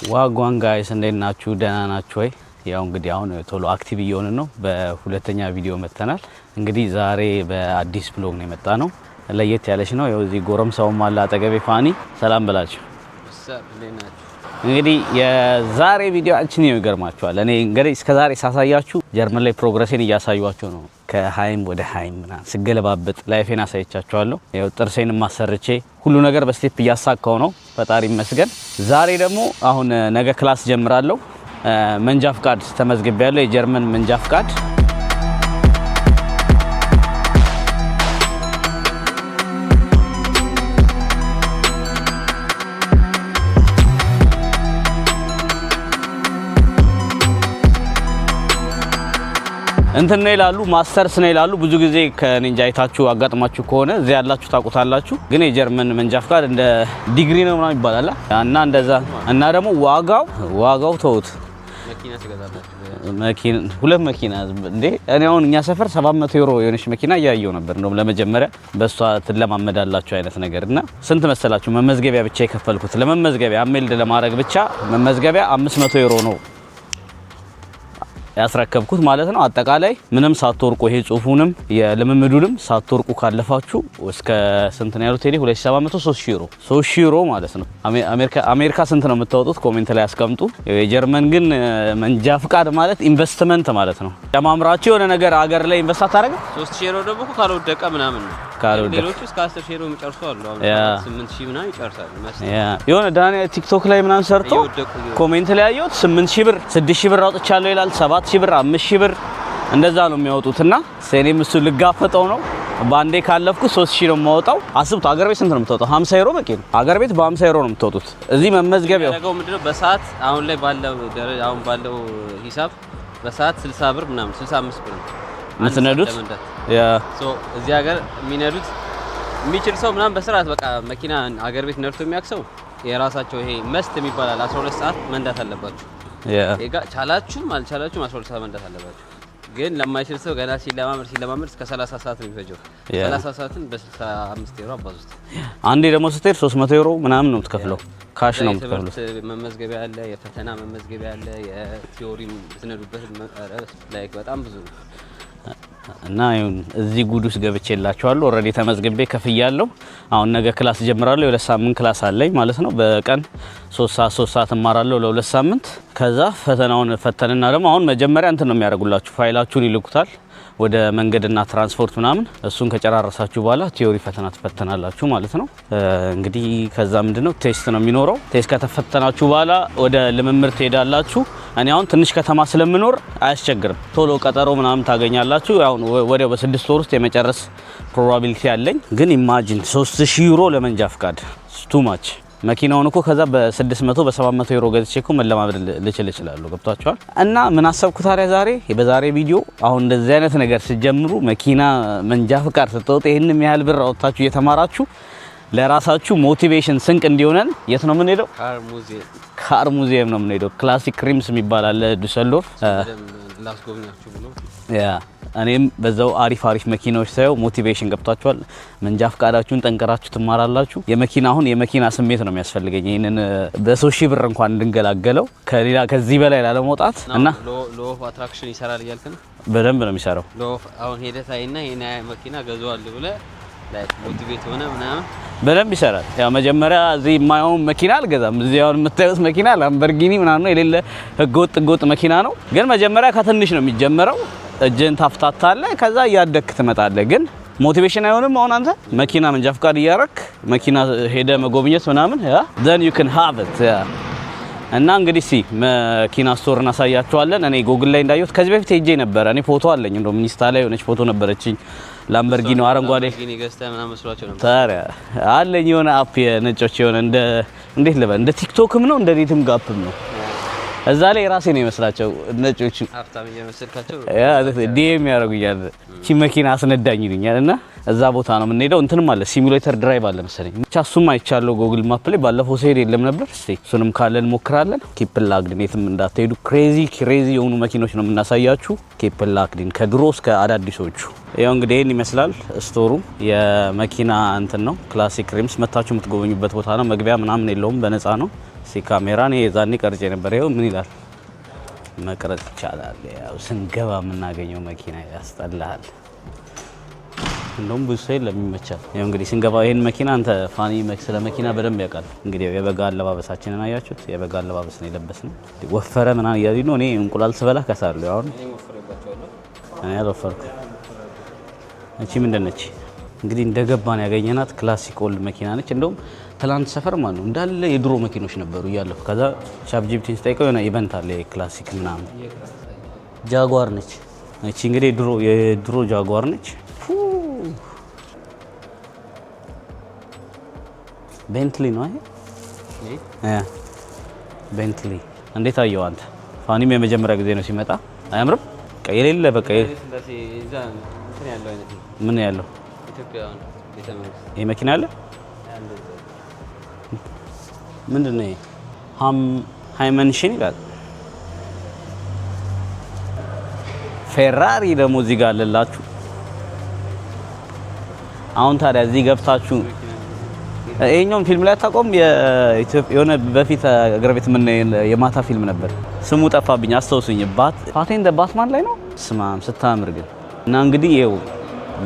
ዋጓን ጋይስ እንዴት ናችሁ? ደህና ናችሁ ወይ? ያው እንግዲህ አሁን ቶሎ አክቲቭ እየሆነ ነው። በሁለተኛ ቪዲዮ መተናል። እንግዲህ ዛሬ በአዲስ ብሎግ ነው የመጣ ነው። ለየት ያለች ነው። ያው እዚህ ጎረምሳውም አለ አጠገቤ። ፋኒ ሰላም በላችሁ። እንግዲህ የዛሬ ቪዲዮአችን ይገርማችኋል። እኔ እንግዲህ እስከዛሬ ሳሳያችሁ ጀርመን ላይ ፕሮግረሴን እያሳዩአችሁ ነው። ከሃይም ወደ ሃይም እና ስገለባበጥ ላይፌን አሳይቻችኋለሁ። ያው ጥርሴን ማሰርቼ ሁሉ ነገር በስቴፕ እያሳካው ነው። ፈጣሪ ይመስገን። ዛሬ ደግሞ አሁን ነገ ክላስ ጀምራለሁ። መንጃ ፍቃድ ተመዝግቤያለሁ። የጀርመን መንጃ ፍቃድ እንትን ነው ይላሉ፣ ማስተርስ ነው ይላሉ። ብዙ ጊዜ ከኔንጃ አይታችሁ አጋጥማችሁ ከሆነ እዚህ ያላችሁ ታውቁታላችሁ። ግን የጀርመን መንጃ ፍቃድ እንደ ዲግሪ ነው ምናምን ይባላል እና እንደዛ እና ደግሞ ዋጋው ተውት። መኪና ትገዛላችሁ። መኪና ሁለት መኪና እንዴ! እኔ አሁን እኛ ሰፈር 700 ዩሮ የሆነች መኪና እያየሁ ነበር። እንደውም ለመጀመሪያ በሷ ትለማመዳላችሁ አይነት ነገርና ስንት መሰላችሁ? መመዝገቢያ ብቻ የከፈልኩት ለመመዝገቢያ አሜልድ ለማድረግ ብቻ መመዝገቢያ 500 ዩሮ ነው ያስረከብኩት ማለት ነው። አጠቃላይ ምንም ሳትወርቁ ይሄ ጽሁፉንም የልምምዱንም ሳትወርቁ ካለፋችሁ እስከ ስንት ነው ያሉት? 2700 3000 ዩሮ ማለት ነው። አሜሪካ ስንት ነው የምታወጡት? ኮሜንት ላይ አስቀምጡ። የጀርመን ግን መንጃ ፍቃድ ማለት ኢንቨስትመንት ማለት ነው። ለማምራችሁ የሆነ ነገር አገር ላይ ኢንቨስት አታረጋ 3000 ዩሮ ደግሞ ካልወደቀ ምናምን ነው። ሌሎቹ እስከ 10000 ዩሮ የሚጨርሱ አሉ። አሁን 8000 ምናምን ይጨርሳሉ። የሆነ ዳኒ ቲክቶክ ላይ ምናምን ሰርቶ ኮሜንት ላይ ያየሁት 8000 ብር 6000 ብር አውጥቻለሁ ይላል። 7000 ብር 5000 ብር እንደዛ ነው የሚያወጡትና እኔም እሱ ልጋፈጠው ነው። ባንዴ ካለፍኩ 3000 ነው የማወጣው። አስቡት አገር ቤት ስንት ነው የምታወጣው? 50 ዩሮ በቂ ነው። አገር ቤት በ50 ዩሮ ነው የምታወጡት። እዚህ መመዝገቢያው ያደረገው ምንድነው? በሰዓት አሁን ላይ ባለው ሂሳብ በሰዓት 60 ብር ምናምን 65 ብር ነው ምትነዱት። እዚህ ሀገር የሚነዱት የሚችል ሰው ምናምን በስርዓት በቃ መኪና አገር ቤት ነድቶ የሚያክሰው የራሳቸው ይሄ መስት የሚባላል 12 ሰዓት መንዳት አለባችሁ። ቻላችሁም አልቻላችሁም 12 ሰዓት መንዳት አለባችሁ። ግን ለማይችል ሰው ገና ሲለማመድ እስከ 30 ሰዓት ነው የሚፈጀው። 30 ሰዓትን በ65 ዩሮ አባዙት። አንዴ ደግሞ ስትሄድ 300 ዩሮ ምናምን ነው የምትከፍለው። ካሽ ነው የምትከፍለው። መመዝገቢያ አለ፣ የፈተና መመዝገቢያ አለ፣ የቲዮሪ ትነዱበት ላይክ በጣም ብዙ ነው። እና እዚህ ጉድ ውስጥ ገብቼላችኋለሁ። ኦሬዲ ተመዝግቤ ከፍያለሁ። አሁን ነገ ክላስ ጀምራለሁ። ለ2 ሳምንት ክላስ አለኝ ማለት ነው። በቀን 3 ሰዓት እማራለሁ ለ2 ሳምንት። ከዛ ፈተናውን ፈተንና ደግሞ አሁን መጀመሪያ እንትን ነው የሚያደርጉላችሁ፣ ፋይላችሁን ይልኩታል ወደ መንገድና ትራንስፖርት ምናምን። እሱን ከጨራረሳችሁ በኋላ ቲዮሪ ፈተና ትፈተናላችሁ ማለት ነው። እንግዲህ ከዛ ምንድነው ቴስት ነው የሚኖረው። ቴስት ከተፈተናችሁ በኋላ ወደ ልምምድ ትሄዳላችሁ። እኔ አሁን ትንሽ ከተማ ስለምኖር አያስቸግርም። ቶሎ ቀጠሮ ምናምን ታገኛላችሁ። አሁን ወዲያው በ6 ወር ውስጥ የመጨረስ ፕሮባቢሊቲ አለኝ። ግን ኢማጂን 3000 ዩሮ ለመንጃ ፍቃድ ቱ ማች። መኪናውን እኮ ከዛ በ600 በ700 ዩሮ ገዝቼ እኮ መለማመድ ልችል እችላለሁ። ገብቷችኋል? እና ምን አሰብኩ ታዲያ በዛሬ ቪዲዮ አሁን እንደዚህ አይነት ነገር ሲጀምሩ መኪና መንጃ ፍቃድ ስትወጡ ይሄንን ያህል ብር አውጥታችሁ እየተማራችሁ ለራሳችሁ ሞቲቬሽን ስንቅ እንዲሆነን የት ነው የምንሄደው? ካር ሙዚየም ነው የምንሄደው። ክላሲክ ሪምስ የሚባል አለ ዱሰልዶርፍ። ላስጎብኛችሁ ብሎ እኔም በዛው አሪፍ መኪናዎች ሳይው ሞቲቬሽን ገብቷችኋል። መንጃ ፍቃዳችሁን ጠንቀራችሁ ትማራላችሁ። የመኪና ስሜት ነው የሚያስፈልገኝ። ይሄንን በ3000 ብር እንኳን እንድንገላገለው ከዚህ በላይ ላለመውጣት እና ሎ ኦፍ አትራክሽን ይሰራል እያልከን በደንብ ነው የሚሰራው። ሎ ኦፍ አሁን ሄደታይና ይሄን መኪና ገዛዋል ብለ ላይክ ሞቲቬት ሆነ ምናምን በደንብ ይሰራል። ያው መጀመሪያ እዚህ የማየውን መኪና አልገዛም። እዚህ አሁን የምታዩት መኪና ላምበርጊኒ ምናምን ነው፣ የሌለ ህገወጥ መኪና ነው። ግን መጀመሪያ ከትንሽ ነው የሚጀምረው። እጅን ታፍታታለህ፣ ከዛ እያደክ ትመጣለህ። ግን ሞቲቬሽን አይሆንም። አሁን አንተ መኪና መንጃ ፍቃድ እያረክ መኪና ሄደ መጎብኘት ምናምን then you can have it እና እንግዲህ መኪና ስቶር እናሳያችኋለን። እኔ ጎግል ላይ እንዳየሁት ከዚህ በፊት ሄጄ ነበር። እኔ ፎቶ አለኝ፣ እንደውም ኢንስታ ላይ የሆነች ፎቶ ነበረችኝ። ላምበርጊኒ አረንጓዴ ገዝተህ ምናምን መስሏቸው ነበር። ታዲያ አለኝ የሆነ አፕ የነጮች የሆነ እንዴት ልበል እንደ ቲክቶክም ነው እንደ ዴትም ጋፕም ነው። እዛ ላይ ራሴ ነው ይመስላቸው ነጮቹ ሀብታም እየመሰልካቸው ዲኤም ያደርጉኛል። እቺ መኪና አስነዳኝ ይሉኛልና እዛ ቦታ ነው የምንሄደው። እንትንም አለ ሲሙሌተር ድራይቭ አለ መሰለኝ። ብቻ እሱም አይቻለሁ ጎግል ማፕ ላይ። ባለፈው ሲሄድ የለም ነበር። እስቲ እሱንም ካለን እንሞክራለን። ኪፕላግድን የትም እንዳትሄዱ። ክሬዚ የሆኑ መኪኖች ነው የምናሳያችሁ። ኪፕላግድን ከድሮ እስከ አዳዲሶቹ። ያው እንግዲህ ይሄን ይመስላል ስቶሩ። የመኪና እንትን ነው ክላሲክ ሪምስ። መታችሁ የምትጎበኙበት ቦታ ነው። መግቢያ ምናምን የለውም፣ በነፃ ነው። ካሜራ ነው የዛኔ ቀርጬ ነበር። ይኸው ምን ይላል መቅረጽ ይቻላል። ያው ስንገባ የምናገኘው መኪና ያስጠላል። እንደውም ብዙ ሰው የለም ይመቻል። ያው እንግዲህ ስንገባ ይሄን መኪና አንተ ፋኒ ስለ መኪና በደንብ ያውቃል። እንግዲህ የበጋ አለባበሳችንን አያችሁት? የበጋ አለባበስ ነው የለበስነው። ወፈረ ምናምን እያሉ ነው። እኔ እንቁላል ስበላ ከሳለሁ። አሁን እኔ አልወፈርኩም። እቺ ምንድን ነች? እንግዲህ እንደገባን ያገኘናት ክላሲክ ኦልድ መኪና ነች። እንደውም ትላንት ሰፈር ማለት ነው እንዳለ የድሮ መኪኖች ነበሩ እያለሁ። ከዛ ቻፕጂፒቲን ስጠይቀው የሆነ ኢቨንት አለ የክላሲክ ምናምን። ጃጓር ነች እቺ። እንግዲህ የድሮ ጃጓር ነች። ቤንትሊ ነው ይሄ። ቤንትሊ እንዴት አየው አንተ? ፋኒም የመጀመሪያ ጊዜ ነው ሲመጣ። አያምርም? የሌለ በቃ ምን ያለው ይሄ መኪና አለ። ምንድን ነው ይሄ? ሃይመንሽን ይላል። ፌራሪ ደግሞ እዚህ ጋር አለላችሁ። አሁን ታዲያ እዚህ ገብታችሁ ይሄኛውን ፊልም ላይ አታውቀውም? የሆነ በፊት እግር ቤት ምን የማታ ፊልም ነበር፣ ስሙ ጠፋብኝ፣ አስታውሱኝ። ፓቴን ደ ባትማን ላይ ነው። ስማም ስታምር ግን እና እንግዲህ ይኸው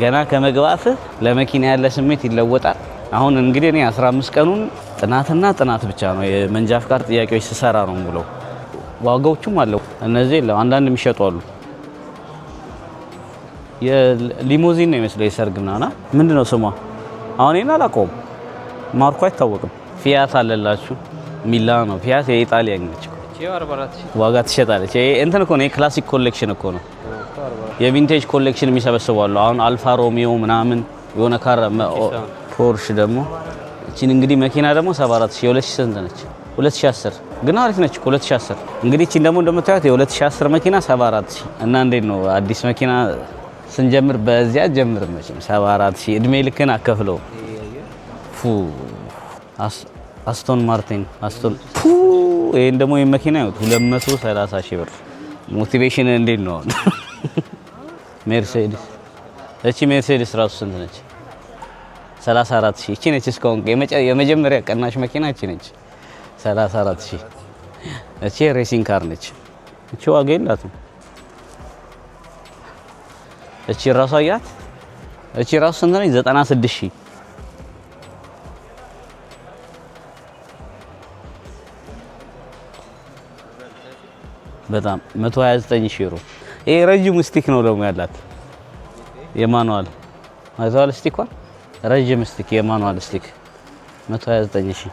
ገና ከመግባትህ ለመኪና ያለ ስሜት ይለወጣል። አሁን እንግዲህ እኔ 15 ቀኑን ጥናትና ጥናት ብቻ ነው የመንጃ ፍቃድ ጥያቄዎች ስሰራ ነው ብለው። ዋጋዎቹም አለው እነዚህ የለም፣ አንዳንድ የሚሸጡ አሉ። የሊሞዚን ነው ይመስለው የሰርግ ምናምን። ምንድነው ስሟ? አሁን ይሄን አላውቀውም፣ ማርኮ አይታወቅም። ፊያት አለላችሁ። ሚላኖ ፊያት የኢጣሊያን ነች። ዋጋ ትሸጣለች። ይሄ እንትን እኮ ነው፣ የክላሲክ ኮሌክሽን እኮ ነው። የቪንቴጅ ኮሌክሽን የሚሰበስቡ አሉ። አሁን አልፋ ሮሚዮ ምናምን የሆነ ካር ፖርሽ ደግሞ እቺን እንግዲህ መኪና ደግሞ 74000 2000 ስንት ነች? 2010 ግን አሪፍ ነች እኮ 2010። እንግዲህ እቺን ደግሞ እንደምታዩት የ2010 መኪና 74000 እና እንዴት ነው አዲስ መኪና ስንጀምር በዚያ ጀምር መቼም 74000 እድሜ ልክን አከፍለው። አስቶን ማርቲን አስቶን ይሄን ደግሞ የመኪና ነው 230,000 ብር። ሞቲቬሽን እንዴት ነው? ሜርሴዲስ እቺ ሜርሴዲስ ራሱ ስንት ነች? 34,000 እቺ ነች። እስካሁን የመጀመሪያ ቀናሽ መኪና እቺ ነች 34,000። እቺ ሬሲንግ ካር ነች። እቺ ዋጋ የላትም። እቺ ራሱ አያት። እቺ ራሱ ስንት ነች? 96,000። በጣም 129,000 ዩሮ። ይሄ ረጅም ስቲክ ነው ደግሞ ያላት የማኑዋል አይተዋል። ስቲኳን ረጅም ስቲክ የማኑዋል ስቲክ 129,000።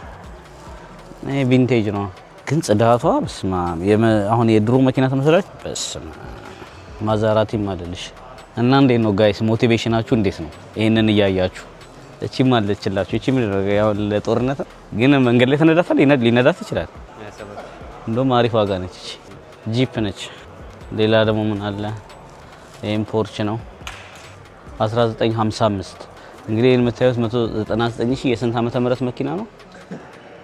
ይሄ ቪንቴጅ ነው ግን ጽዳቷ በስማ አሁን የድሮ መኪና ተመስላለች። በስማ ማዛራቲም አይደልሽ። እና እንዴት ነው ጋይስ ሞቲቬሽናችሁ እንዴት ነው? ይሄንን እያያችሁ እቺም አለችላችሁ። እቺ ምን ነው ያው ለጦርነት ግን መንገድ ላይ ተነዳፋል ሊነዳት ይችላል። እንደውም አሪፍ ዋጋ ነች። እቺ ጂፕ ነች። ሌላ ደግሞ ምን አለ? ይሄም ፖርች ነው 1955። እንግዲህ ይሄን የምታዩት 199,000 የስንት ዓመተ ምህረት መኪና ነው?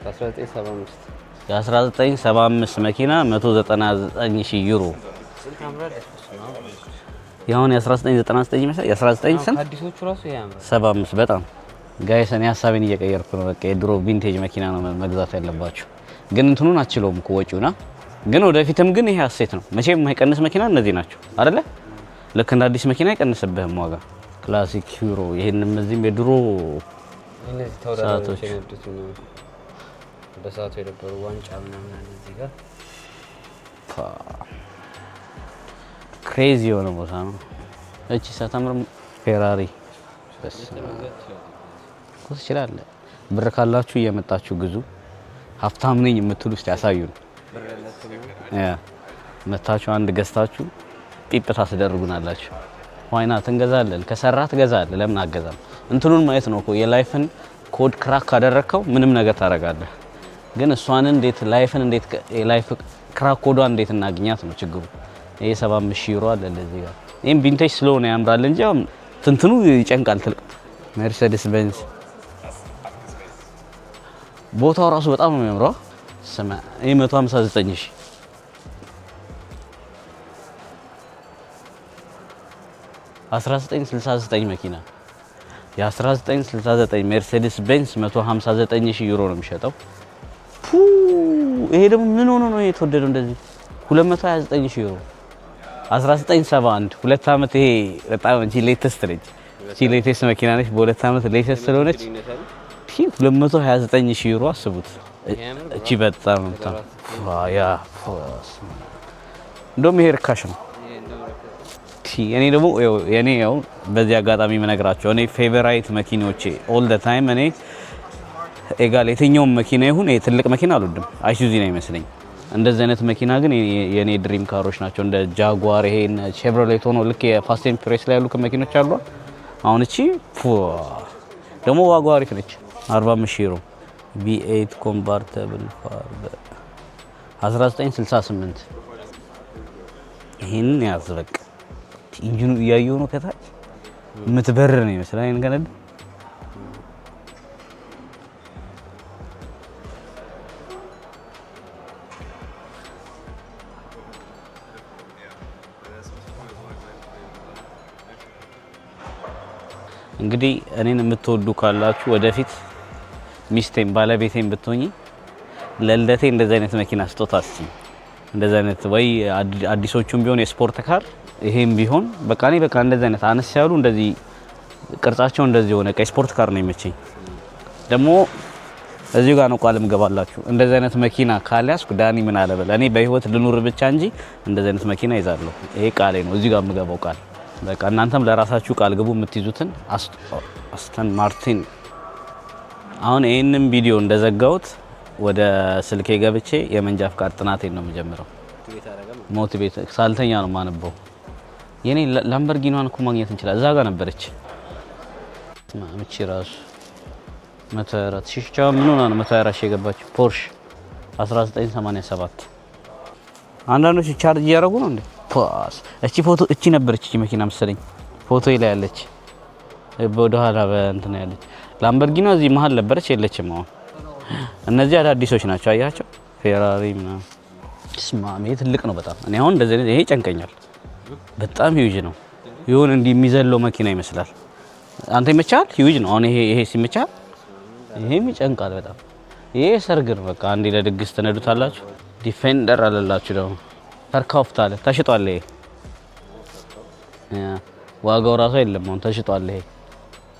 1975 የ1975 መኪና 199,000 ዩሮ። ያሁን የ1999 ይመስላል። የ19 ስንት አዲሶቹ ራሱ ያምራል። 75 በጣም ጋይስ፣ እኔ ሀሳቤን እየቀየርኩ ነው። በቃ የድሮ ቪንቴጅ መኪና ነው መግዛት ያለባችሁ። ግን እንትኑን አችለውም እኮ ወጪውና፣ ግን ወደፊትም ግን ይሄ አሴት ነው። መቼም የማይቀንስ መኪና እነዚህ ናቸው አይደለ? ልክ እንደ አዲስ መኪና አይቀንስብህም ዋጋ። ክላሲክ ዩሮ። ይሄንም እዚህም የድሮ እነዚህ ተወዳዳሪዎች የነዱት ነው በሰዓቱ የነበሩ ዋንጫ ምናምን እዚህ ጋር ክሬዚ የሆነ ቦታ ነው። እቺ ሳታምር ፌራሪ በስ ኮስ ይችላል። ብር ካላችሁ እየመጣችሁ ግዙ። ሀብታም ነኝ የምትሉ እስቲ ያሳዩን። መታችሁ አንድ ገዝታችሁ ጲፕ ታስደርጉናላችሁ። ዋይናት እንገዛለን። ከሰራ ትገዛለህ። ለምን አገዛም? እንትኑን ማየት ነው እኮ የላይፍን ኮድ ክራክ ካደረከው ምንም ነገር ታረጋለህ። ግን እሷን እንዴት ላይፍን እንዴት የላይፍ ክራክ ኮዷን እንዴት እናገኛት ነው ችግሩ። ይሄ 75,000 ዩሮ አለ ለዚህ ጋር። ይሄም ቪንቴጅ ስለሆነ ያምራል እንጂ ትንትኑ ይጨንቃል። ትልቅ ሜርሴዲስ ቤንዝ ቦታው ራሱ በጣም ነው የሚያምረው። ስማ ይሄ 159,000 1969 መኪና የ1969 ሜርሴዲስ ቤንዝ 159,000 ዩሮ ነው የሚሸጠው። ይሄ ደግሞ ምን ሆኖ ነው የተወደደው እንደዚህ? 229,000 ዩሮ 1971 2 አመት። ይሄ በጣም እንጂ ሌተስት ነች። እቺ ሌተስት መኪና ነች። በ2 አመት ሌተስት ስለሆነች 229,000 ዩሮ አስቡት። እቺ በጣም ያ እንደውም ይሄ ርካሽ ነው። እኔ ደግሞ የኔ ያው በዚህ አጋጣሚ የምነግራቸው እኔ ፌቨራይት መኪኖቼ ኦል ዘ ታይም እኔ ኤጋል የትኛውም መኪና ይሁን ትልቅ መኪና አልወድም። አይሱዚ ነው ይመስለኝ። እንደዚህ አይነት መኪና ግን የኔ ድሪም ካሮች ናቸው። እንደ ጃጓር ይሄ ቼቭሮሌት ሆኖ ልክ የፋስት ኤንድ ፊውሪየስ ላይ ያሉ መኪኖች አሉ። አሁን እቺ ደግሞ ዋጋው አሪፍ ነች። 45,000 ዩሮ B8 ኮምፓርተብል ፋር 1968 ይሄን ያዝ በቃ ኢንጂኑ እያየሁ ነው ከታች የምትበር ነው ይመስላል። አይን ከነድ እንግዲህ እኔን የምትወዱ ካላችሁ ወደፊት ሚስቴን ባለቤቴን ብትሆኚ ለልደቴ እንደዚህ አይነት መኪና ስጦታ አስጪኝ። እንደዚህ አይነት ወይ አዲሶቹም ቢሆን የስፖርት ካር ይሄም ቢሆን በቃ እኔ በቃ እንደዚህ አይነት አነስ ያሉ እንደዚህ ቅርጻቸው እንደዚህ ሆነ ስፖርት ካር ነው የሚመቸኝ። ደግሞ እዚህ ጋር ነው ቃል ምገባላችሁ እንደዚህ አይነት መኪና ካልያዝኩ ዳኒ ምን አለ በለ እኔ በህይወት ልኑር ብቻ እንጂ እንደዚህ አይነት መኪና ይዛለሁ። ይሄ ቃሌ ነው። እዚህ ጋር ምገባው ቃል በቃ እናንተም ለራሳችሁ ቃል ግቡ። የምትይዙትን አስተን ማርቲን። አሁን ይሄንን ቪዲዮ እንደዘጋሁት ወደ ስልኬ ገብቼ የመንጃ ፍቃድ ጥናቴን ነው የምጀምረው። ሞቲቬት ሳልተኛ ነው ማነበው። የኔ ላምበርጊኒዋን እኮ ማግኘት እንችላለን። እዛ ጋር ነበረች ማምቺ ራሱ 124 ሺህ ምን ሆና ነው 124 ሺህ የገባችው? ፖርሽ 1987 አንዳንዶች ቻርጅ እያደረጉ ነው እንዴ? ፓስ እቺ ፎቶ እቺ ነበረች እቺ መኪና መሰለኝ ፎቶ ላይ ያለች ወደ ኋላ በእንትን ያለች ላምበርጊኒ እዚህ መሀል ነበረች የለችም። አሁን እነዚህ አዳዲሶች ናቸው አያቸው። ፌራሪ ምናምን ስማሜ ትልቅ ነው በጣም። እኔ አሁን እንደዚህ ይሄ ጨንቀኛል በጣም ሂውጅ ነው። ይሁን እንዲህ የሚዘለው መኪና ይመስላል። አንተ ይመቻል? ሂውጅ ነው አሁን ይሄ ሲመቻል። ይሄም ይጨንቃል በጣም። ይሄ ሰርግ ነው በቃ አንዴ ለድግስ ተነዱታላችሁ። ዲፌንደር አለላችሁ ደግሞ ተርካውፍታለ ተሽጧል። ይሄ ዋጋው ራሱ የለም አሁን ተሽጧል። ይሄ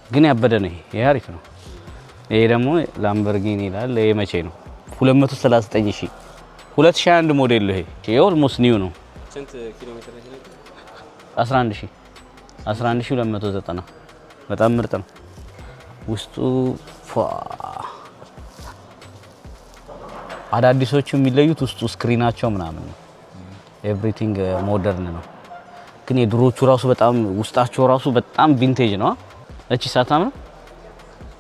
ግን ያበደ ነው። ይሄ አሪፍ ነው። ይሄ ደግሞ ላምበርጊኒ ይላል። ይሄ መቼ ነው? 239,000 2001 ሞዴል ነው። ይሄ ኦልሞስት ኒው ነው። ስንት ኪሎ ሜትር ነው? 11,290 በጣም ምርጥ ነው። ውስጡ አዳዲሶቹ የሚለዩት ውስጡ ስክሪናቸው ምናምን ነው። ኤቭሪቲንግ ሞደርን ነው። ግን የድሮቹ ራሱ በጣም ውስጣቸው ራሱ በጣም ቪንቴጅ ነው። እቺ ሳታም ነው።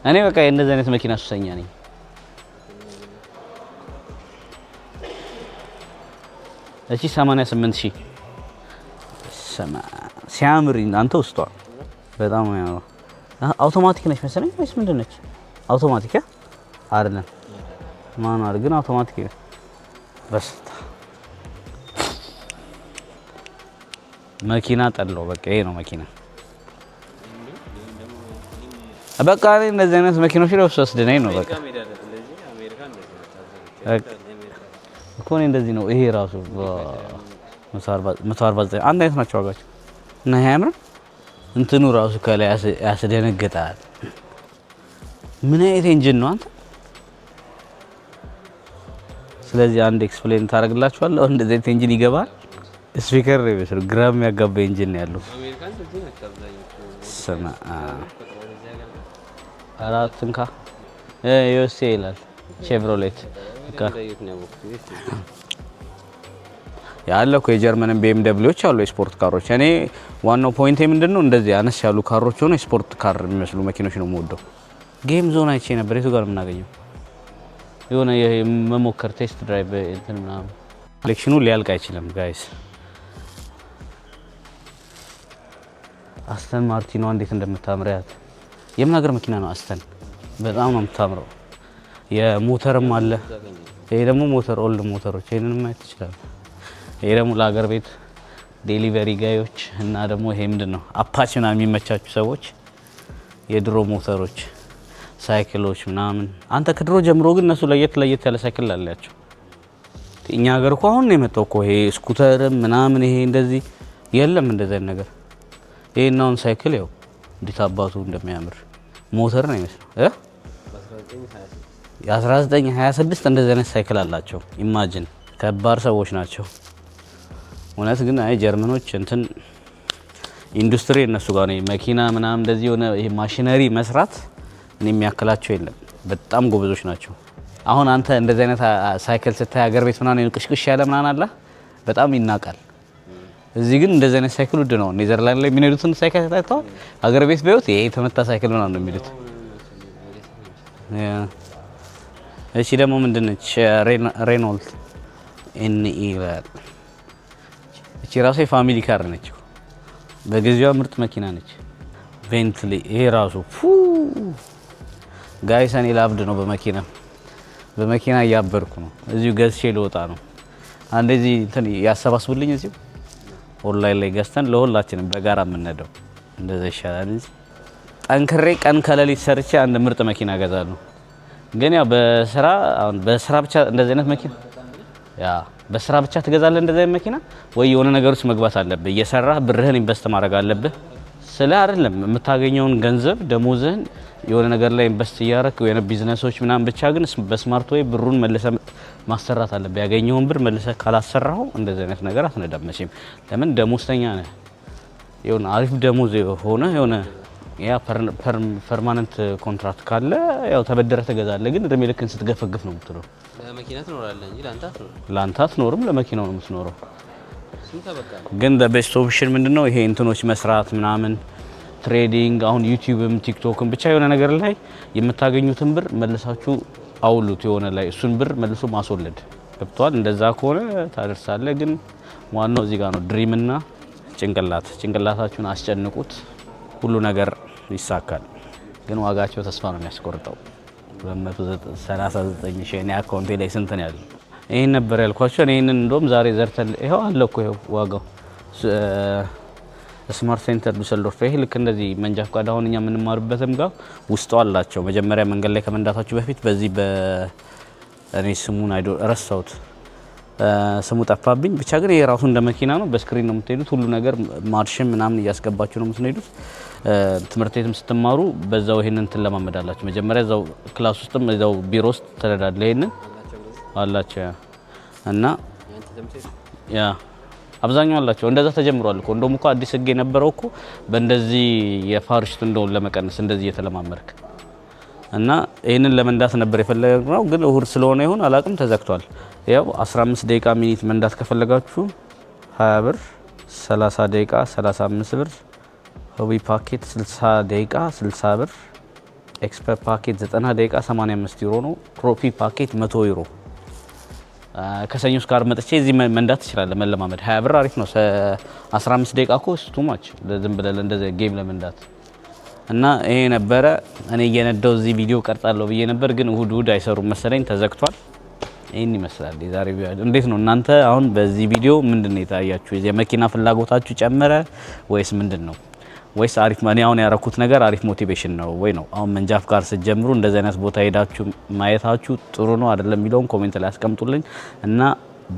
እኔ በቃ እንደዚህ አይነት መኪና ሱሰኛ ነኝ። እቺ 88,000 ሲያምር አንተ ውስጧ በጣም ነው። አውቶማቲክ ነች መሰለኝ ወይስ ምንድን ነች? አውቶማቲክ አይደለም ማኑዋል ግን አውቶማቲክ ነው። በስታ መኪና ጠለው በቃ ይሄ ነው መኪና። በቃ እንደዚህ አይነት መኪኖች ላይ ወስደነኝ ነው በቃ እኮ እኔ እንደዚህ ነው። ይሄ ራሱ 149 አንድ አይነት ናቸው ዋጋቸው እና ያምር እንትኑ ራሱ ከላይ ያስደነግጣል። ምን አይነት ኢንጂን ነው አንተ? ስለዚህ አንድ ኤክስፕሌን ታደርግላችኋለሁ። እንደዚህ አይነት ኢንጂን ይገባል። ስፒከር ነው የሚመስለው። ግራም ያጋባ ኢንጂን ነው ያለው። ስማ አራት እንካ ዩኤስ ይላል ቼቭሮሌት ያለው እኮ የጀርመንን BMW አሉ የስፖርት ካሮች። እኔ ዋናው ፖይንቴ ምንድነው እንደዚህ አነስ ያሉ ካሮች ሆነ ስፖርት ካር የሚመስሉ መኪኖች ነው የምወደው። ጌም ዞን አይቼ ነበር። የቱ ጋር የምናገኘው የሆነ የመሞከር ቴስት ድራይቭ እንትን ምናምን። ኮሌክሽኑ ሊያልቅ አይችልም ጋይስ። አስተን ማርቲኗ እንዴት እንደምታምራት የምን ሀገር መኪና ነው? አስተን በጣም ነው የምታምረው። የሞተርም አለ። ይሄ ደግሞ ሞተር ኦልድ ሞተሮች ይሄንን ማየት ይችላል። ይሄ ደግሞ ለሀገር ቤት ዴሊቨሪ ጋዮች እና ደግሞ ይሄ ምንድነው አፓችና የሚመቻቹ ሰዎች የድሮ ሞተሮች ሳይክሎች ምናምን። አንተ ከድሮ ጀምሮ ግን እነሱ ለየት ያለ ሳይክል አላቸው። እኛ ሀገር እኮ አሁን ነው የመጣው እኮ ይሄ ስኩተር ምናምን ይሄ እንደዚህ የለም እንደዚህ አይነት ነገር። ይሄናውን ሳይክል ያው እንዴት አባቱ እንደሚያምር ሞተር ነው የሚመስለው የ1926 እንደዚህ አይነት ሳይክል አላቸው። ኢማጂን ከባድ ሰዎች ናቸው እውነት። ግን አይ ጀርመኖች እንትን ኢንዱስትሪ እነሱ ጋር ነው መኪና ምናምን እንደዚህ የሆነ ይሄ ማሽነሪ መስራት እኔ የሚያክላቸው የለም። በጣም ጎበዞች ናቸው። አሁን አንተ እንደዚህ አይነት ሳይክል ስታይ ሀገር ቤት ምናምን ቅሽቅሽ ያለ ምናምን አለ በጣም ይናቃል። እዚህ ግን እንደዚህ አይነት ሳይክል ውድ ነው። ኔዘርላንድ ላይ የሚነዱትን ሳይክል ታይተዋል። ሀገር ቤት ቢሆን ይሄ የተመታ ሳይክል ምናምን ነው የሚሉት። እሺ ደግሞ ምንድነች ሬኖልት ኤንኢ ይላል። እቺ ራሱ የፋሚሊ ካር ነች። በጊዜዋ ምርጥ መኪና ነች። ቬንትሊ ይሄ ራሱ ጋይስ እኔ ላብድ ነው በመኪና እያበርኩ ነው። እዚሁ ገዝቼ ልወጣ ነው። አንደዚህ እንትን ያሰባስቡልኝ እዚሁ ኦንላይን ላይ ገዝተን ለሁላችንም በጋራ የምንነዳው እንደዛ ይሻላል እንጂ ጠንክሬ ቀን ከሌሊት ሰርቼ አንድ ምርጥ መኪና እገዛለሁ። ግን ያው በስራ ብቻ እንደዚህ አይነት መኪና በስራ ብቻ ትገዛለህ እንደዚህ አይነት መኪና ወይ የሆነ ነገር ውስጥ መግባት አለብህ። እየሰራህ ብርህን ኢንቨስት ማድረግ አለብህ። ስለ አይደለም የምታገኘውን ገንዘብ ደሞዝህን የሆነ ነገር ላይ ኢንቨስት እያደረክ ወይ ቢዝነሶች ምናምን ብቻ ግን በስማርት ወይ ብሩን መልሰ ማሰራት አለብህ። ያገኘውን ብር መልሰ ካላሰራው እንደዚህ አይነት ነገር አትነዳም መቼም። ለምን ደሞዝተኛ ነህ። የሆነ አሪፍ ደሞዝ ሆነ የሆነ ያ ፐርማነንት ኮንትራክት ካለ ያው ተበደረህ ትገዛለህ። ግን እድሜ ልክን ስትገፈግፍ ነው የምትለው። ለመኪና ትኖራለህ እንጂ ላንተ አትኖርም፣ ለመኪናው ነው የምትኖረው። ግን በቤስት ኦፕሽን ምንድነው ይሄ እንትኖች መስራት ምናምን ትሬዲንግ፣ አሁን ዩቲዩብም ቲክቶክም ብቻ የሆነ ነገር ላይ የምታገኙትን ብር መልሳችሁ አውሉት የሆነ ላይ እሱን ብር መልሶ ማስወለድ ገብቷል። እንደዛ ከሆነ ታደርሳለህ። ግን ዋናው እዚህ ጋር ነው ድሪም እና ጭንቅላታችሁን አስጨንቁት፣ ሁሉ ነገር ይሳካል። ግን ዋጋቸው ተስፋ ነው የሚያስቆርጠው። 239 ሺህ እኔ አካውንቴ ላይ ስንት ነው ያለው? ይሄን ነበር ያልኳቸው። ይሄንን እንደውም ዛሬ ዘርተን ይሄው አለ እኮ ይሄው ዋጋው ስማርት ሴንተር ዱሰልዶርፍ። ይሄ ልክ እንደዚህ መንጃ ፈቃድ አሁን እኛ የምንማርበትም ጋር ውስጡ አላቸው። መጀመሪያ መንገድ ላይ ከመንዳታችሁ በፊት በዚህ እኔ ስሙን ረሳሁት፣ ስሙ ጠፋብኝ። ብቻ ግን ይሄ ራሱ እንደ መኪና ነው። በስክሪን ነው የምትሄዱት። ሁሉ ነገር ማርሽም ምናምን እያስገባችሁ ነው የምትሄዱት። ትምህርት ቤትም ስትማሩ በዛው ይሄንን ትለማመዳላችሁ። መጀመሪያ እዛው ክላስ ውስጥም እዛው ቢሮ ውስጥ ትረዳለህ። ይሄንን አላቸው እና ያ አብዛኛው አላቸው። እንደዛ ተጀምሯል እኮ። እንደውም እኮ አዲስ ህግ የነበረው እኮ በእንደዚህ የፋርሽት እንደውን ለመቀነስ እንደዚህ እየተለማመድክ እና ይሄንን ለመንዳት ነበር የፈለግነው። ግን እሁድ ስለሆነ ይሁን አላቅም ተዘግቷል። ያው 15 ደቂቃ ሚኒት መንዳት ከፈለጋችሁ 20 ብር፣ 30 ደቂቃ 35 ብር፣ ሆቢ ፓኬት 60 ደቂቃ 60 ብር፣ ኤክስፐርት ፓኬት 90 ደቂቃ 85 ዩሮ ነው። ፕሮፊ ፓኬት 100 ዩሮ። ከሰኞ እስከ ዓርብ መጥቼ እዚህ መንዳት ትችላለህ። መለማመድ 20 ብር አሪፍ ነው። 15 ደቂቃ እኮ ቱ ማች ዝም ብለህ እንደዚህ ጌም ለመንዳት እና ይሄ ነበረ። እኔ እየነዳው እዚህ ቪዲዮ ቀርጻለሁ ብዬ ነበር፣ ግን እሁድ አይሰሩም መሰለኝ ተዘግቷል። ይሄን ይመስላል የዛሬ ቪዲዮ። እንዴት ነው እናንተ አሁን በዚህ ቪዲዮ ምንድነው የታያችሁ? የመኪና ፍላጎታችሁ ጨመረ ወይስ ምንድነው? ወይስ አሪፍ ማን አሁን ያረኩት ነገር አሪፍ ሞቲቬሽን ነው ወይ ነው? አሁን መንጃ ፍቃድ ስትጀምሩ እንደዚህ አይነት ቦታ ሄዳችሁ ማየታችሁ ጥሩ ነው አይደለም የሚለውን ኮሜንት ላይ አስቀምጡልኝ እና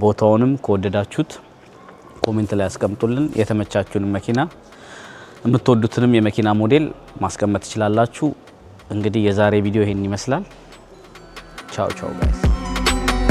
ቦታውንም ከወደዳችሁት ኮሜንት ላይ አስቀምጡልን። የተመቻችሁን መኪና የምትወዱትንም የመኪና ሞዴል ማስቀመጥ ትችላላችሁ። እንግዲህ የዛሬ ቪዲዮ ይሄን ይመስላል። ቻው ቻው ጋይስ።